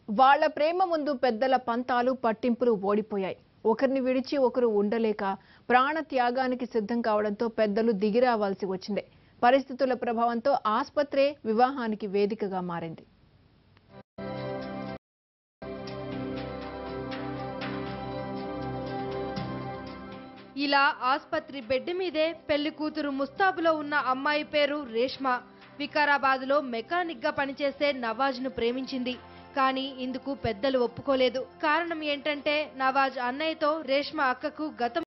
వాళ్ళ ప్రేమ ముందు పెద్దల పంతాలు పట్టింపులు ఓడిపోయాయి. ఒకరిని విడిచి ఒకరు ఉండలేక ప్రాణ త్యాగానికి సిద్ధం కావడంతో పెద్దలు దిగిరావాల్సి వచ్చింది. పరిస్థితుల ప్రభావంతో ఆస్పత్రే వివాహానికి వేదికగా మారింది. ఇలా ఆస్పత్రి బెడ్ మీదే పెళ్లి కూతురు ముస్తాబులో ఉన్న అమ్మాయి పేరు రేష్మా. వికారాబాద్లో మెకానిక్గా పనిచేసే నవాజ్ను ప్రేమించింది. కానీ ఇందుకు పెద్దలు ఒప్పుకోలేదు. కారణం ఏంటంటే నవాజ్ అన్నయ్యతో రేష్మా అక్కకు గతం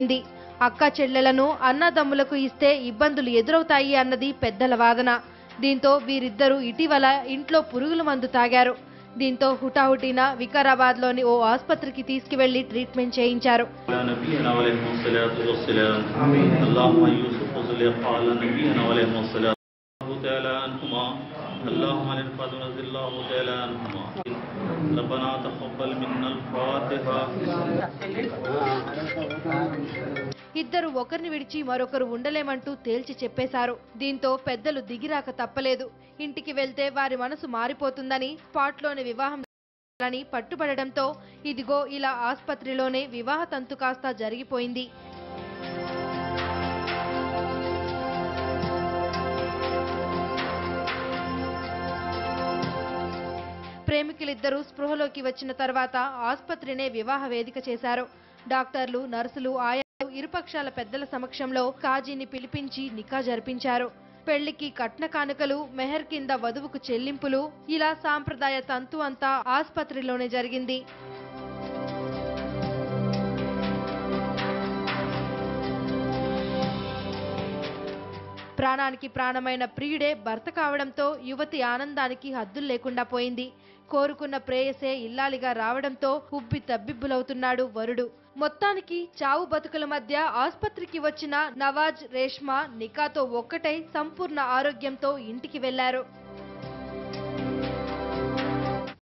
ఉంది. అక్క చెల్లెలను అన్నదమ్ములకు ఇస్తే ఇబ్బందులు ఎదురవుతాయి అన్నది పెద్దల వాదన. దీంతో వీరిద్దరూ ఇటీవల ఇంట్లో పురుగుల మందు తాగారు. దీంతో హుటాహుటిన వికారాబాద్లోని ఓ ఆస్పత్రికి తీసుకువెళ్లి ట్రీట్మెంట్ చేయించారు. ఇద్దరు ఒకరిని విడిచి మరొకరు ఉండలేమంటూ తేల్చి చెప్పేశారు. దీంతో పెద్దలు దిగిరాక తప్పలేదు. ఇంటికి వెళ్తే వారి మనసు మారిపోతుందని స్పాట్లోనే వివాహం అని పట్టుబడడంతో ఇదిగో ఇలా ఆస్పత్రిలోనే వివాహ తంతు కాస్త జరిగిపోయింది. ప్రేమికులిద్దరూ స్పృహలోకి వచ్చిన తర్వాత ఆస్పత్రినే వివాహ వేదిక చేశారు. డాక్టర్లు, నర్సులు, ఆయాలు ఇరుపక్షాల పెద్దల సమక్షంలో కాజీని పిలిపించి నికా జరిపించారు. పెళ్లికి కట్న కానుకలు, మెహర్ కింద వధువుకు చెల్లింపులు, ఇలా సాంప్రదాయ తంతు అంతా ఆస్పత్రిలోనే జరిగింది. ప్రాణానికి ప్రాణమైన ప్రియుడే భర్త కావడంతో యువతి ఆనందానికి హద్దులు లేకుండా పోయింది. కోరుకున్న ప్రేయసే ఇల్లాలిగా రావడంతో ఉబ్బి తబ్బిబ్బులవుతున్నాడు వరుడు. మొత్తానికి చావు బతుకుల మధ్య ఆస్పత్రికి వచ్చిన నవాజ్, రేష్మా నికాతో ఒక్కటై సంపూర్ణ ఆరోగ్యంతో ఇంటికి వెళ్లారు.